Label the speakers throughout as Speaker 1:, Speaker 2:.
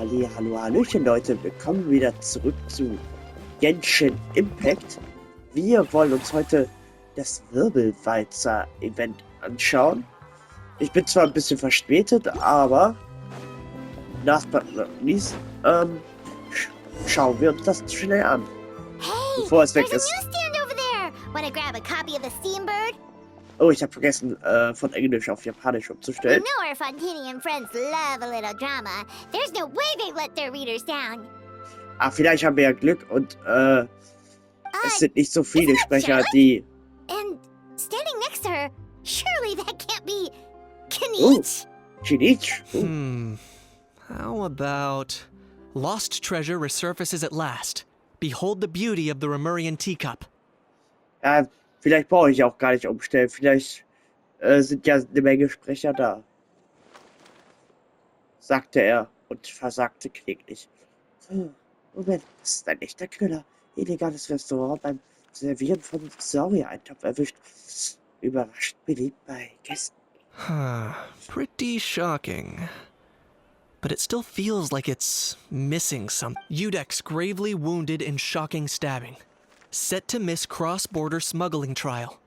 Speaker 1: Hallo, hallöchen Leute, willkommen wieder zurück zu Genshin Impact. Wir wollen uns heute das Wirbelwalzer Event anschauen. Ich bin zwar ein bisschen verspätet, aber last but not least, schauen wir uns das schnell an, bevor es weg ist. Oh, ich habe vergessen, von Englisch auf Japanisch umzustellen.
Speaker 2: You know our Fontaine and friends love a little drama. There's no way they let their readers down.
Speaker 1: Ah, vielleicht haben wir ja Glück und es sind nicht so viele Sprecher, die...
Speaker 2: And standing next to her, surely that can't be Kinich.
Speaker 1: Kinich?
Speaker 3: How about... Lost treasure resurfaces at last. Behold the beauty of the Remurian teacup.
Speaker 1: Ja, vielleicht brauche ich auch gar nicht umstellen. Vielleicht sind ja eine Menge Sprecher da. Sagte er und versagte kläglich. Moment, das ist ein echter Knüller. Illegales Restaurant beim Servieren von Saurier-Eintopf erwischt. Überrascht beliebt bei Gästen.
Speaker 3: Pretty shocking. But it still feels like it's missing something. Udex gravely wounded in shocking stabbing. Set to miss cross-border smuggling trial.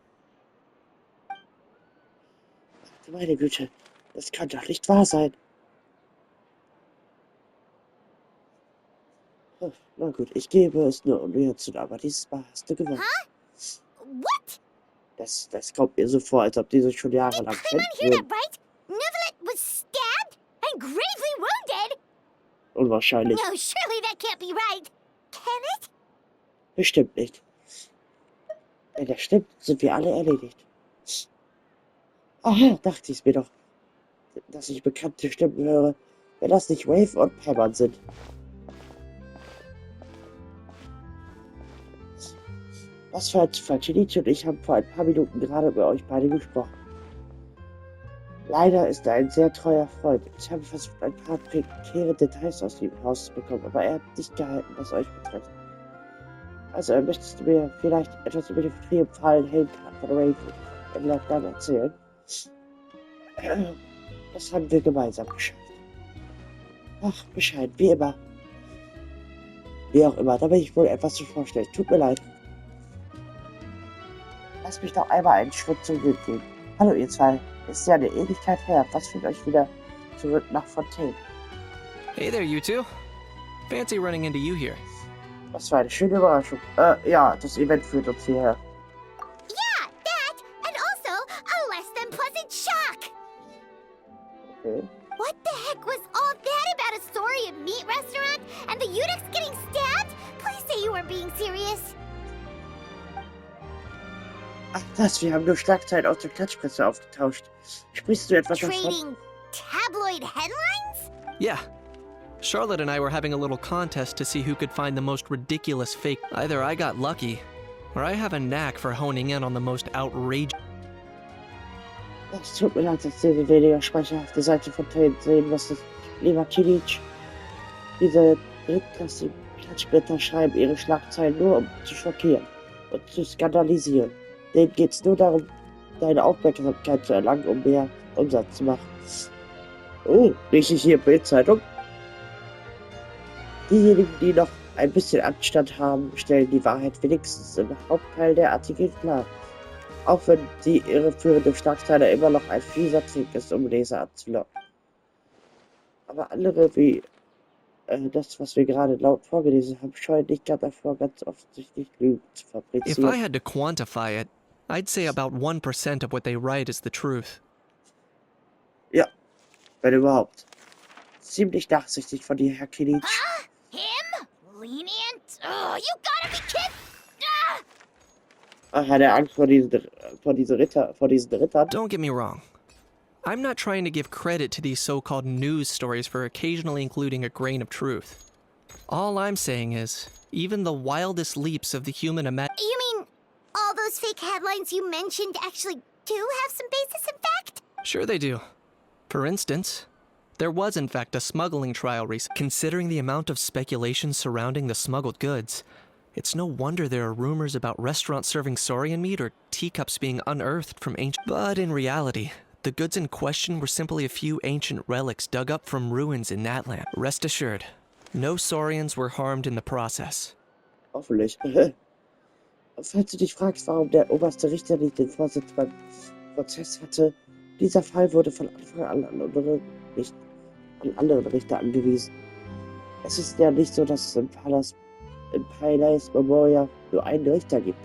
Speaker 1: Meine Güte, das kann doch nicht wahr sein. Na gut, ich gebe es nur um zu, aber dieses Mal hast du gewonnen.
Speaker 2: Huh? What?
Speaker 1: Das kommt mir so vor, als ob die sich schon jahrelang kennen.
Speaker 2: Right? Nevelet was stabbed and gravely wounded?
Speaker 1: Unwahrscheinlich.
Speaker 2: No, surely that can't be right. Can it?
Speaker 1: Bestimmt nicht. Wenn das stimmt, sind wir alle erledigt. Aha, dachte ich mir doch, dass ich bekannte Stimmen höre, wenn das nicht Wave und Pemmern sind. Was für ein Zufall, Kinich und ich haben vor ein paar Minuten gerade über euch beide gesprochen. Leider ist er ein sehr treuer Freund. Ich habe versucht, ein paar prekäre Details aus ihm rauszubekommen, aber er hat nicht gehalten, was euch betrifft. Also, möchtest du mir vielleicht etwas über die triumphalen Heldentat von Wave im Lockdown erzählen? Das haben wir gemeinsam geschafft. Ach, bescheiden, wie immer. Wie auch immer, da bin ich wohl etwas zu vorstellen. Tut mir leid. Lass mich noch einmal einen Schritt zurück gehen. Hallo ihr zwei. Ist ja eine Ewigkeit her. Was führt euch wieder zurück nach Fontaine?
Speaker 3: Hey there, you two. Fancy running into you here.
Speaker 1: Das war eine schöne Überraschung. Ja, das Event führt uns hierher.
Speaker 2: Yeah, that, and also a less than pleasant shock.
Speaker 1: Okay.
Speaker 2: What the heck was all that about a Saurian meat restaurant and the Udex getting stabbed? Please say you weren't being serious.
Speaker 1: Ach das, wir haben nur Schlagzeilen aus der Klatschpresse aufgetauscht. Sprichst du etwas davon?
Speaker 2: Trading tabloid headlines?
Speaker 3: Yeah. Charlotte and I were having a little contest to see who could find the most ridiculous fake. Either I got lucky, or I have a knack for honing in on the most outrageous.
Speaker 1: Es tut mir leid, dass diese weniger schmeichelhafte Seite von Teil sehen, was das lieber Kinich. Diese drittklassigen Klatschblätter schreiben ihre Schlagzeilen nur, um zu schockieren und zu skandalisieren. Denen geht's nur darum, deine Aufmerksamkeit zu erlangen, um mehr Umsatz zu machen. Oh, lese ich hier Bildzeitung? Diejenigen, die noch ein bisschen Anstand haben, stellen die Wahrheit wenigstens im Hauptteil der Artikel klar. Auch wenn die irreführende Schlagzeile immer noch ein fieser Trick ist, um Leser anzulocken. Aber andere wie das, was wir gerade laut vorgelesen haben, scheuen nicht gerade davor, ganz offensichtlich Lügen zu
Speaker 3: If
Speaker 1: fabrizieren.
Speaker 3: I had to quantify it, I'd say about 1% of what they write is the truth.
Speaker 1: Ja, wenn überhaupt. Ziemlich nachsichtig von dir, Herr Kinich.
Speaker 2: Him? Lenient? Oh, you gotta be kidding! Ah!
Speaker 1: Ach, hat er Angst vor diesen Rittern?
Speaker 3: Don't get me wrong. I'm not trying to give credit to these so-called news stories for occasionally including a grain of truth. All I'm saying is, even the wildest leaps of the human imagination.
Speaker 2: You mean all those fake headlines you mentioned actually do have some basis in fact?
Speaker 3: Sure they do. For instance, there was in fact a smuggling trial recently. Considering the amount of speculation surrounding the smuggled goods, it's no wonder there are rumors about restaurants serving saurian meat or teacups being unearthed from ancient. But in reality, The goods in question were simply a few ancient relics dug up from ruins in that land. Rest assured, no Saurians were harmed in the process.
Speaker 1: Hoffentlich. Falls du dich fragst, warum der oberste Richter nicht den Vorsitz beim Prozess hatte, dieser Fall wurde von Anfang an an anderen Richter angewiesen. Es ist ja nicht so, dass es im Palace Memoria nur einen Richter gibt.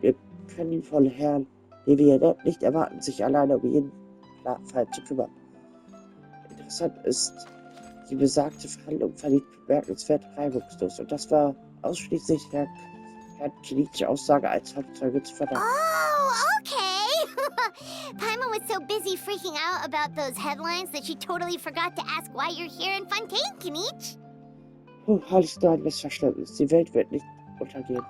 Speaker 1: Wir können ihn von Herrn Levier nicht erwarten, sich alleine um jeden Fall zu kümmern. Interessant ist, die besagte Verhandlung verlief bemerkenswert reibungslos und das war ausschließlich Herrn Kinich Aussage als Hauptzeuge zu verdanken.
Speaker 2: Oh, okay. Paimon was so busy freaking out about those headlines that she totally forgot to ask why you're here in Fontaine, Kinich.
Speaker 1: Alles nur ein Missverständnis. Die Welt wird nicht untergehen.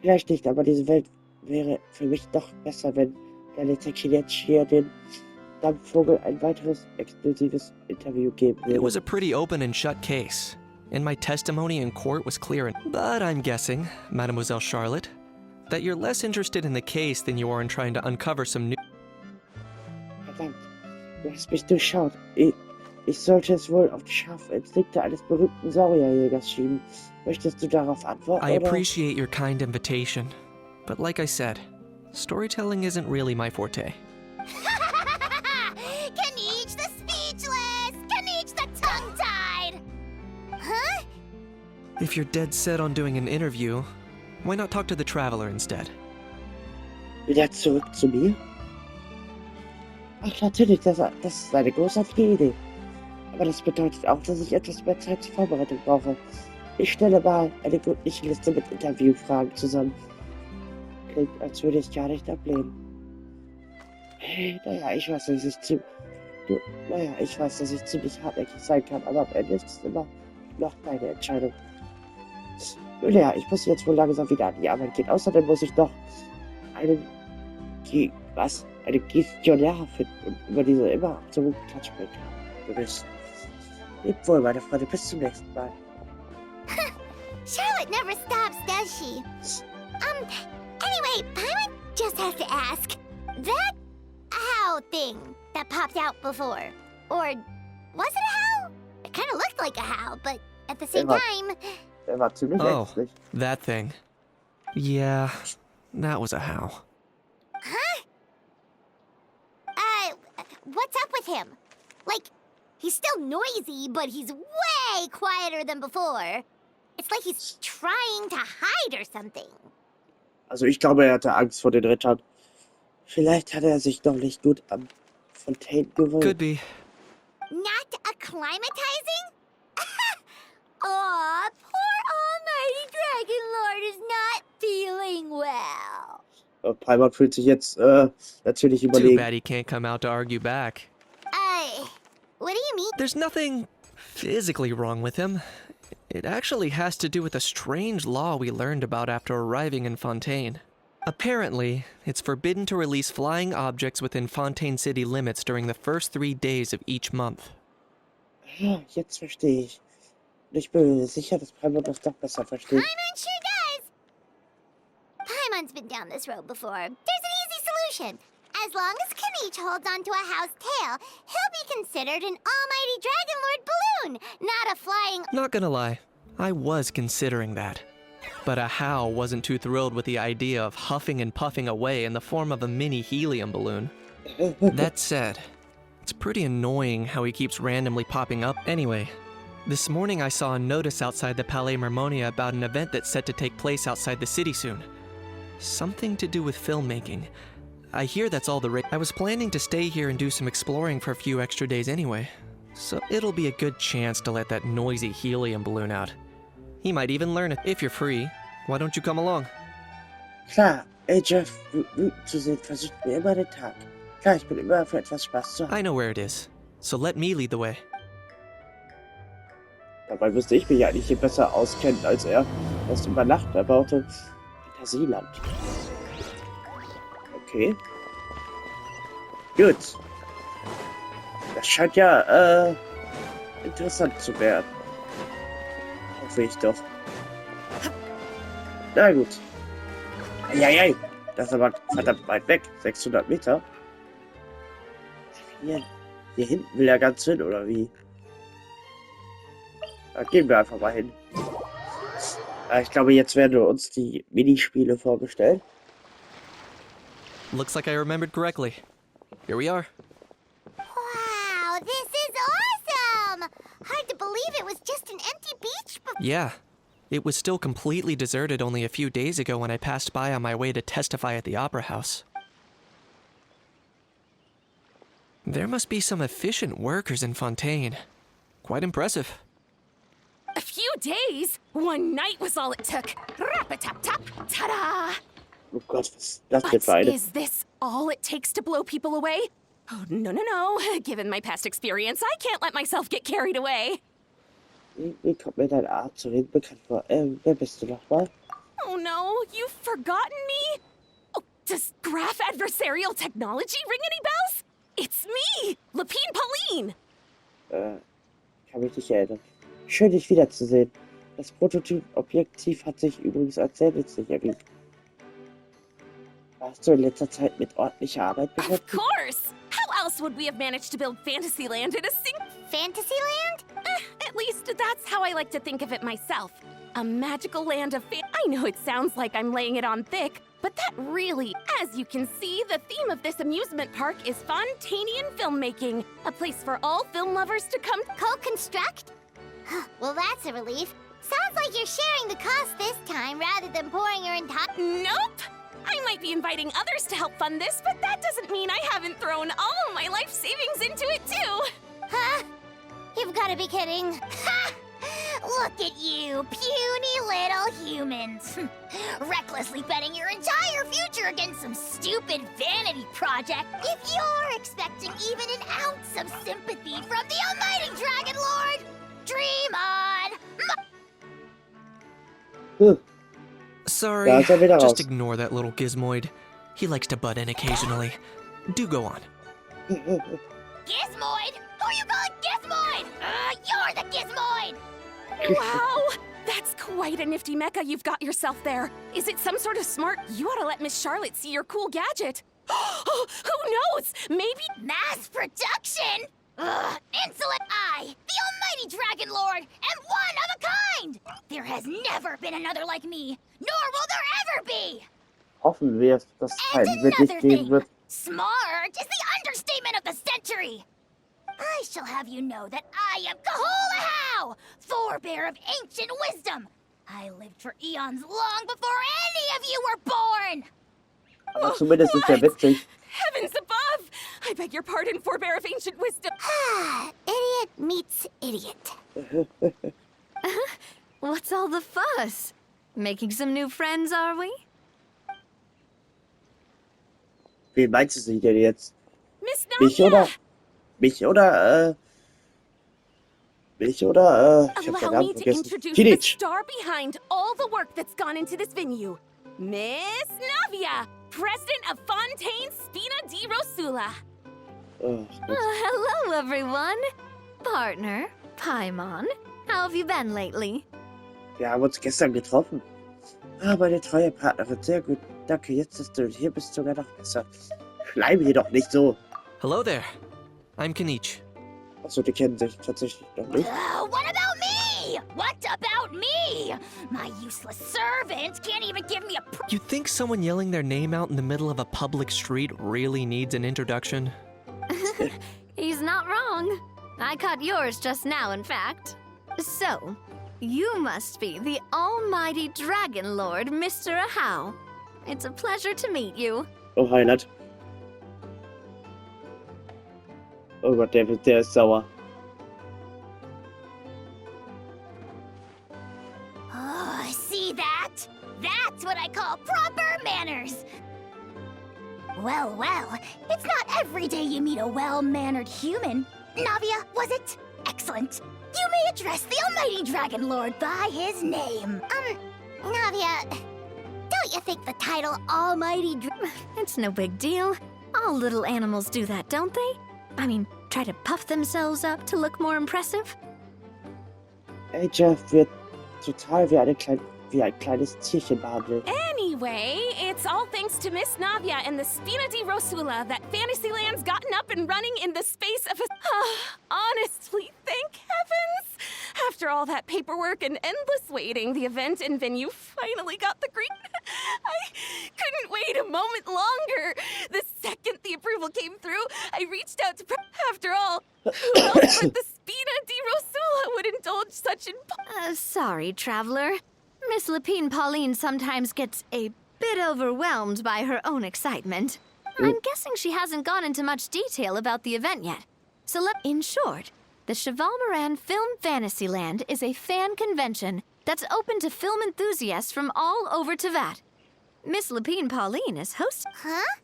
Speaker 1: Vielleicht nicht, aber diese Welt wäre für mich doch besser, wenn der nette Kinich hier den Dampfvogel ein weiteres exklusives Interview geben würde.
Speaker 3: It was a pretty open and shut case, and my testimony in court was clear. But I'm guessing, Mademoiselle Charlotte, that you're less interested in the case than you are in trying to uncover some new...
Speaker 1: Verdammt, du hast mich durchschaut. Ich sollte es wohl auf die scharfen Instinkte eines berühmten Saurierjägers schieben. Möchtest du darauf antworten,
Speaker 3: I
Speaker 1: oder?
Speaker 3: appreciate your kind invitation, but like I said, storytelling isn't really my forte.
Speaker 2: Kinich the speechless! Kinich the tongue-tied! Huh?
Speaker 3: If you're dead set on doing an interview, why not talk to the Traveler instead?
Speaker 1: Wieder zurück zu mir? Ach, natürlich, das ist eine großartige Idee. Aber das bedeutet auch, dass ich etwas mehr Zeit zur Vorbereitung brauche. Ich stelle mal eine gründliche Liste mit Interviewfragen zusammen. Klingt, als würde ich gar nicht ablehnen. Naja, ich weiß, dass ich ziemlich hartnäckig sein kann, aber am Ende ist es immer noch meine Entscheidung. Naja, ich muss jetzt wohl langsam wieder an die Arbeit gehen. Außerdem muss ich noch einen Gestionär finden und über diese immer absoluten Klatsch sprechen. Du bist. Lebt wohl, meine Freunde. Bis zum nächsten Mal.
Speaker 2: Charlotte never stops, does she? Anyway, Paimon just has to ask. That owl thing that popped out before, or was it a howl? It kind of looked like a howl, but at the same time...
Speaker 1: War ziemlich ängstlich.
Speaker 3: That thing. Yeah, that was a howl.
Speaker 2: Huh? What's up with him? Like, he's still noisy, but he's way quieter than before. It's like he's trying to hide or something.
Speaker 1: Also ich glaube, er hatte Angst vor den Rittern. Vielleicht hat er sich noch nicht gut am Fontaine gewöhnt.
Speaker 3: Could be.
Speaker 2: Not acclimatizing? Aw, poor almighty Dragon Lord is not feeling well.
Speaker 1: Paimon fühlt sich jetzt natürlich
Speaker 3: Too
Speaker 1: überlegen.
Speaker 3: bad he can't come out to argue back.
Speaker 2: What do you mean?
Speaker 3: There's nothing physically wrong with him. It actually has to do with a strange law we learned about after arriving in Fontaine. Apparently, it's forbidden to release flying objects within Fontaine city limits during the first 3 days of each month.
Speaker 1: Ja, jetzt verstehe ich. Und ich bin mir sicher, dass Paimon das doch besser versteht.
Speaker 2: Paimon sure does. Paimon's been down this road before. There's an easy solution. As long as Kinich holds onto a house tail, he'll be considered an almighty Dragon Lord balloon, not a flying...
Speaker 3: Not gonna lie, I was considering that. But a How wasn't too thrilled with the idea of huffing and puffing away in the form of a mini helium balloon. That said, it's pretty annoying how he keeps randomly popping up. Anyway, this morning I saw a notice outside the Palais Mermonia about an event that's set to take place outside the city soon. Something to do with filmmaking. I hear that's all the I was planning to stay here and do some exploring for a few extra days anyway, so it'll be a good chance to let that noisy helium balloon out. He might even learn it. If you're free, why don't you come along?
Speaker 1: Klar, Jeff wütend zu sehen, versucht mir immer den Tag. Klar, ich bin immer für etwas Spaß zu haben.
Speaker 3: I know where it is, so let me lead the way.
Speaker 1: Dabei müsste ich mich eigentlich hier besser auskennen als er. Erst über Nacht erbaute Fantasieland. Okay. Gut. Das scheint ja, interessant zu werden. Hoffe ich doch. Na gut. Eieiei. Das ist aber verdammt weit weg. 600 Meter. Hier hinten will er ganz hin, oder wie? Da gehen wir einfach mal hin. Ich glaube, jetzt werden uns die Minispiele vorgestellt.
Speaker 3: Looks like I remembered correctly. Here we are.
Speaker 2: Wow, this is awesome! Hard to believe it was just an empty beach before.
Speaker 3: Yeah. It was still completely deserted only a few days ago when I passed by on my way to testify at the Opera House. There must be some efficient workers in Fontaine. Quite impressive.
Speaker 4: A few days? One night was all it took. Rap-a-tap-tap, ta-da!
Speaker 1: Oh Gott, was ist das denn für
Speaker 4: But
Speaker 1: eine?
Speaker 4: is this all it takes to blow people away? Oh, no. Given my past experience, I can't let myself get carried away.
Speaker 1: Wie kommt mir deine Art so reden bekannt vor? Wer bist du nochmal?
Speaker 4: Oh no, you've forgotten me? Oh, does graph adversarial technology ring any bells? It's me, Lapine Pauline.
Speaker 1: Kann mich nicht erinnern. Schön, dich wiederzusehen. Das Prototyp-Objektiv hat sich übrigens als sehr nützlich erwiesen. Warst du in letzter Zeit mit ordentlicher Arbeit
Speaker 4: Of
Speaker 1: beschäftigt?
Speaker 4: course! How else would we have managed to build Fantasyland in a
Speaker 2: Fantasyland?
Speaker 4: At least that's how I like to think of it myself. A magical land of I know it sounds like I'm laying it on thick, but that really, as you can see, the theme of this amusement park is Fontainian filmmaking, a place for all film lovers to come.
Speaker 2: Co-construct? Well, that's a relief. Sounds like you're sharing the cost this time rather than pouring your entire...
Speaker 4: Nope! I might be inviting others to help fund this, but that doesn't mean I haven't thrown all my life savings into it too!
Speaker 2: Huh? You've got to be kidding. Ha! Look at you, puny little humans. Recklessly betting your entire future against some stupid vanity project. If you're expecting even an ounce of sympathy from the almighty Dragon Lord, dream on!
Speaker 3: Sorry,
Speaker 1: Ja, ist er wieder raus.
Speaker 3: just ignore that little gizmoid. He likes to butt in occasionally. Do go on.
Speaker 2: Gizmoid? Who you calling Gizmoid? You're the Gizmoid!
Speaker 4: Wow! That's quite a nifty mecha you've got yourself there. Is it some sort of smart, you ought to let Miss Charlotte see your cool gadget? Who knows? Maybe
Speaker 2: Mass production? Insolent I, the almighty Dragon Lord, am one of a kind! There has never been another like me, nor will there ever be!
Speaker 1: Hoffen wir, dass es
Speaker 2: And
Speaker 1: keinen wirklich
Speaker 2: another
Speaker 1: geben
Speaker 2: thing,
Speaker 1: wird.
Speaker 2: smart is the understatement of the century! I shall have you know that I am Kahulahau, forebear of ancient wisdom! I lived for eons long before any of you were born!
Speaker 1: Aber zumindest ist er witzig.
Speaker 4: Heavens above! I beg your pardon, forebear of ancient wisdom.
Speaker 2: Idiot meets idiot.
Speaker 5: What's all the fuss? Making some new friends, are we?
Speaker 1: Wen meinst du denn jetzt?
Speaker 4: Miss
Speaker 1: Mich
Speaker 4: Navia!
Speaker 1: oder? Mich oder, Mich oder, ich hab den
Speaker 4: Allow
Speaker 1: Namen
Speaker 4: me to
Speaker 1: vergessen.
Speaker 4: introduce the
Speaker 1: Kinich.
Speaker 4: star behind all the work that's gone into this venue. Miss Navia, president of Fontaine Spina di Rosula.
Speaker 1: Oh,
Speaker 5: Hello, everyone. Partner, Paimon, how have you been lately?
Speaker 1: wir haben uns gestern getroffen. Meine treue Partnerin, sehr gut. Danke, jetzt, dass du hier bist, sogar noch besser. Schleim hier doch nicht so.
Speaker 3: Hello there. I'm Kinich.
Speaker 1: Achso, die kennen sich tatsächlich noch nicht.
Speaker 2: What about me? What about me? My useless servant can't even give me a
Speaker 3: You think someone yelling their name out in the middle of a public street really needs an introduction?
Speaker 5: He's not wrong. I caught yours just now, in fact. So, you must be the almighty Dragon Lord, Mr. Ahau. It's a pleasure to meet you.
Speaker 1: Oh, Highlight. Oh Gott, der ist sauer.
Speaker 2: Oh, see that? That's what I call proper manners. Well, it's not every day you meet a well-mannered human. Navia, was it? Excellent. You may address the almighty Dragon Lord by his name. Navia, don't you think the title Almighty
Speaker 5: It's no big deal. All little animals do that, don't they? I mean, try to puff themselves up to look more impressive.
Speaker 1: Jeff wird total wie ein kleines Tierchen behandelt.
Speaker 4: Anyway, it's all thanks to Miss Navia and the Spina di Rosula that Fantasyland's gotten up and running in the space of a... honestly, thank heavens! After all that paperwork and endless waiting, the event and venue finally got the green... I couldn't wait a moment longer. The second the approval came through, I reached out to... After all, who else but the Spina di Rosula would indulge such in...
Speaker 5: Sorry, traveler. Miss Lapine Pauline sometimes gets a bit overwhelmed by her own excitement. I'm guessing she hasn't gone into much detail about the event yet. So in short, the Cheval Moran Film Fantasyland is a fan convention that's open to film enthusiasts from all over Tevat. Miss Lapine Pauline is hosting.
Speaker 2: Huh?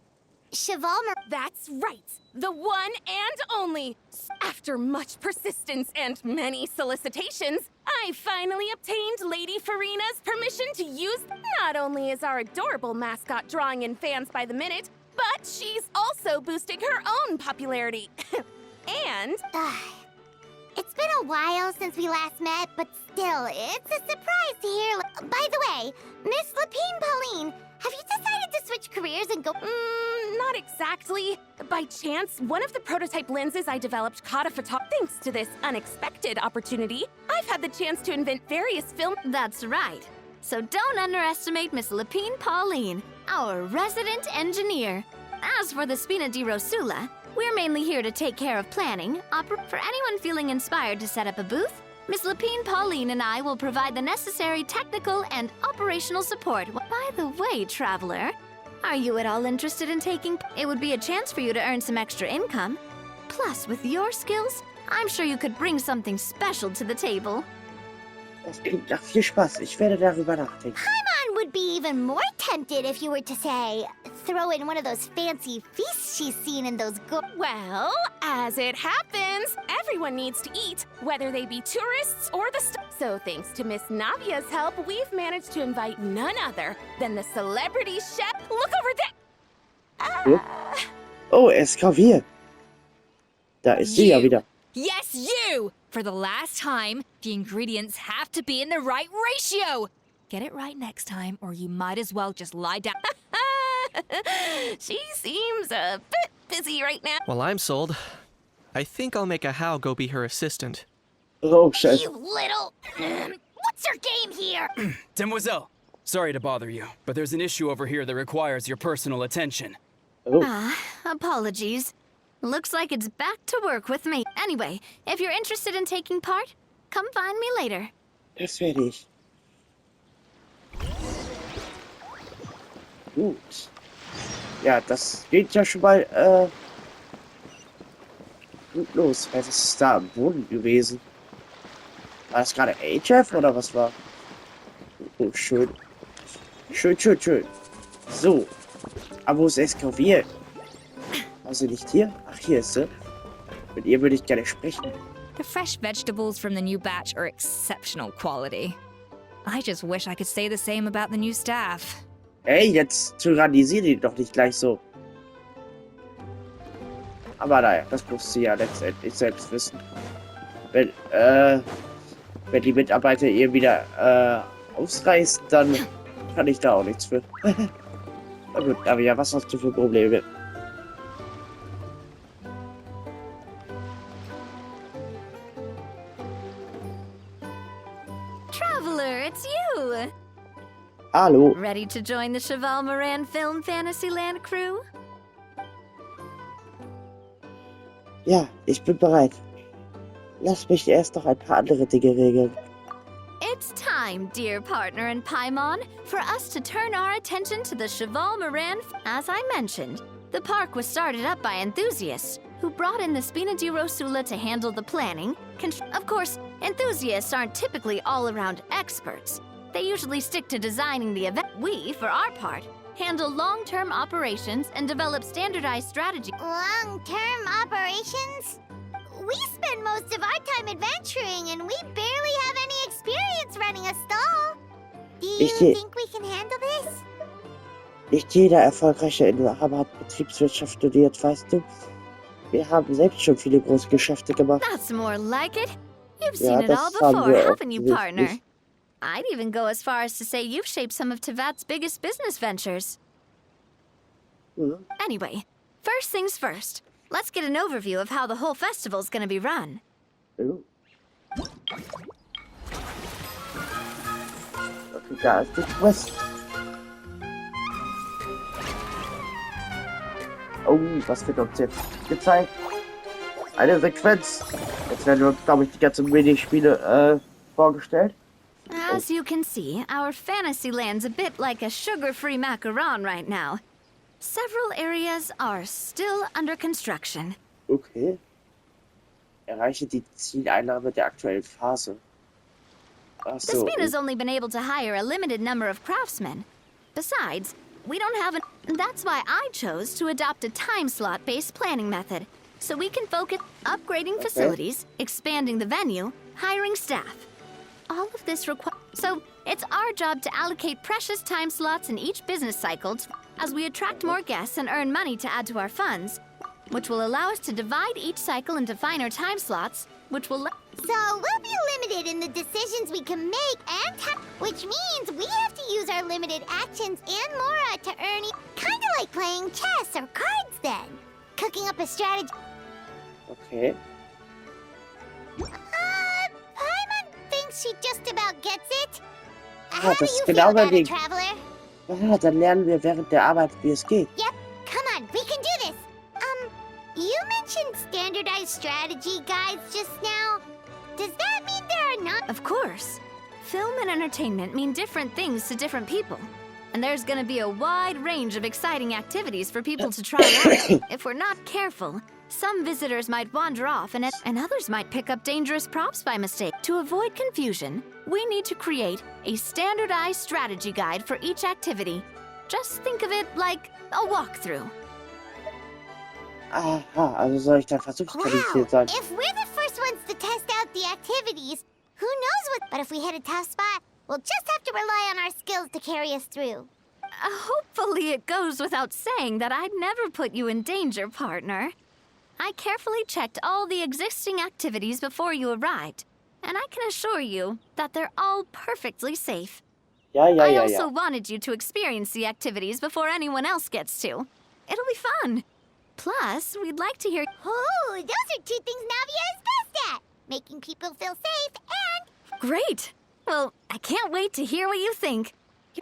Speaker 2: Cheval
Speaker 4: That's right. The one and only. After much persistence and many solicitations, I finally obtained Lady Farina's permission to use... Not only is our adorable mascot drawing in fans by the minute, but she's also boosting her own popularity. And...
Speaker 2: It's been a while since we last met, but still, it's a surprise to hear... By the way, Miss Lapine Pauline, have you decided to switch careers and go...
Speaker 4: Not exactly. By chance, one of the prototype lenses I developed caught a photo... Thanks to this unexpected opportunity, I've had the chance to invent various film...
Speaker 5: That's right. So don't underestimate Miss Lapine Pauline, our resident engineer. As for the Spina di Rosula, we're mainly here to take care of planning. For anyone feeling inspired to set up a booth, Miss Lapine Pauline and I will provide the necessary technical and operational support. By the way, traveler, are you at all interested in taking... It would be a chance for you to earn some extra income. Plus, with your skills, I'm sure you could bring something special to the table.
Speaker 1: Das klingt nach viel Spaß. Ich werde darüber nachdenken.
Speaker 2: Paimon would be even more tempted if you were to say, throw in one of those fancy feasts she's seen in those
Speaker 4: Well, as it happens, everyone needs to eat, whether they be tourists or the... So thanks to Miss Navia's help, we've managed to invite none other than the celebrity chef. Look over there!
Speaker 1: Oh, es ist Gravier. Da ist sie ja wieder.
Speaker 6: Yes, you! For the last time, the ingredients have to be in the right ratio. Get it right next time, or you might as well just lie down.
Speaker 4: She seems a bit busy right now.
Speaker 3: Well, I'm sold. I think I'll make a How go be her assistant.
Speaker 1: Oh, scheiße.
Speaker 2: You little... What's your game here?
Speaker 7: Demoiselle, sorry to bother you, but there's an issue over here that requires your personal attention.
Speaker 1: Oh.
Speaker 5: Apologies. Looks like it's back to work with me. Anyway, if you're interested in taking part, come find me later.
Speaker 1: Das werde ich. Gut. Ja, das geht ja schon mal gut los. Was ist da am Boden gewesen? War das gerade HF oder was war? Oh, schön. Schön, schön, schön. So. Aber wo ist Escrovier? Also nicht hier? Ach, hier ist sie. Mit ihr würde ich gerne sprechen.
Speaker 6: The fresh vegetables from the new batch are exceptional quality. I just wish I could say the same about the new staff.
Speaker 1: Ey, jetzt tyrannisiert die doch nicht gleich so. Aber naja, das muss sie ja letztendlich selbst wissen. Wenn die Mitarbeiter ihr wieder ausreißt, dann kann ich da auch nichts für. Na gut, aber ja, was hast du für Probleme?
Speaker 5: Traveler, it's you!
Speaker 1: Hallo.
Speaker 5: Ready to join the Cheval Moran Film Fantasyland crew?
Speaker 1: Ja, ich bin bereit. Lass mich erst noch ein paar andere Dinge regeln.
Speaker 5: It's time, dear partner in Paimon, for us to turn our attention to the Cheval Moran. As I mentioned, the park was started up by enthusiasts who brought in the Spina di Rosula to handle the planning. Of course, enthusiasts aren't typically all-around experts. They usually stick to designing the event. We, for our part, handle long-term operations and develop standardized strategy.
Speaker 2: Long-term operations? We spend most of our time adventuring, and we barely have any experience running a stall. Do you think we can handle this?
Speaker 1: Nicht jeder erfolgreiche Inhaber hat Betriebswirtschaft studiert, weißt du? Wir haben selbst schon viele große Geschäfte gemacht.
Speaker 5: That's more like it. You've
Speaker 1: Ja,
Speaker 5: seen it all
Speaker 1: das haben
Speaker 5: before,
Speaker 1: wir
Speaker 5: haven't you, partner?
Speaker 1: offensichtlich.
Speaker 5: I'd even go as far as to say you've shaped some of Tevat's biggest business ventures. Anyway, first things first. Let's get an overview of how the whole festival's gonna be run.
Speaker 1: Okay, da ist die Quest. Oh, was wird uns jetzt gezeigt? Eine Sequenz. Jetzt werden uns, glaube ich, die ganzen Minispiele vorgestellt.
Speaker 5: As you can see, our fantasy land's a bit like a sugar-free macaron right now. Several areas are still under construction.
Speaker 1: Okay. Erreiche die Zieleinnahme der aktuellen Phase. Ach
Speaker 5: The
Speaker 1: so.
Speaker 5: Spin has only been able to hire a limited number of craftsmen. Besides, we don't have an... That's why I chose to adopt a time slot-based planning method. So we can focus upgrading facilities, expanding the venue, hiring staff. All of this requires... So, it's our job to allocate precious time slots in each business cycle as we attract more guests and earn money to add to our funds, which will allow us to divide each cycle into finer time slots, which will...
Speaker 2: So we'll be limited in the decisions we can make and which means we have to use our limited actions and Mora to earn kind of like playing chess or cards then. Cooking up a strategy.
Speaker 1: Okay.
Speaker 2: Paimon thinks she just about gets it.
Speaker 1: Ah,
Speaker 2: How do
Speaker 1: das ist
Speaker 2: you feel
Speaker 1: genau mein
Speaker 2: about it,
Speaker 1: Ding.
Speaker 2: Traveler?
Speaker 1: Ja, dann lernen wir während der Arbeit, wie es geht.
Speaker 2: Yep, come on, we can do this. You mentioned standardized strategy guides just now. Does that mean there are not...
Speaker 5: Of course. Film and entertainment mean different things to different people. And there's gonna be a wide range of exciting activities for people to try out. If we're not careful, some visitors might wander off and others might pick up dangerous props by mistake. To avoid confusion, we need to create a standardized strategy guide for each activity. Just think of it like a walkthrough.
Speaker 1: Aha, also soll ich dann versuchsqualifiziert
Speaker 2: Wow,
Speaker 1: sein.
Speaker 2: if we're the first ones to test out the activities, who knows what... But if we hit a tough spot, we'll just have to rely on our skills to carry us through.
Speaker 5: Hopefully it goes without saying that I'd never put you in danger, partner. I carefully checked all the existing activities before you arrived, and I can assure you that they're all perfectly safe. I also wanted you to experience the activities before anyone else gets to. It'll be fun. Plus, we'd like to hear...
Speaker 2: Oh, those are two things Navia is best at. Making people feel safe and...
Speaker 5: Great! Well, I can't wait to hear what you think.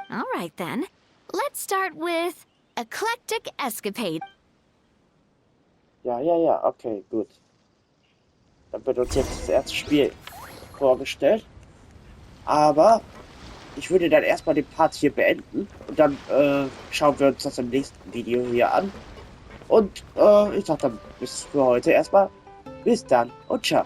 Speaker 5: All right, then. Let's start with Eclectic Escapade.
Speaker 1: Ja, okay, gut. Dann wird uns jetzt das erste Spiel vorgestellt. Aber ich würde dann erstmal den Part hier beenden. Und dann schauen wir uns das im nächsten Video hier an. Und ich sag dann bis für heute erstmal. Bis dann und ciao.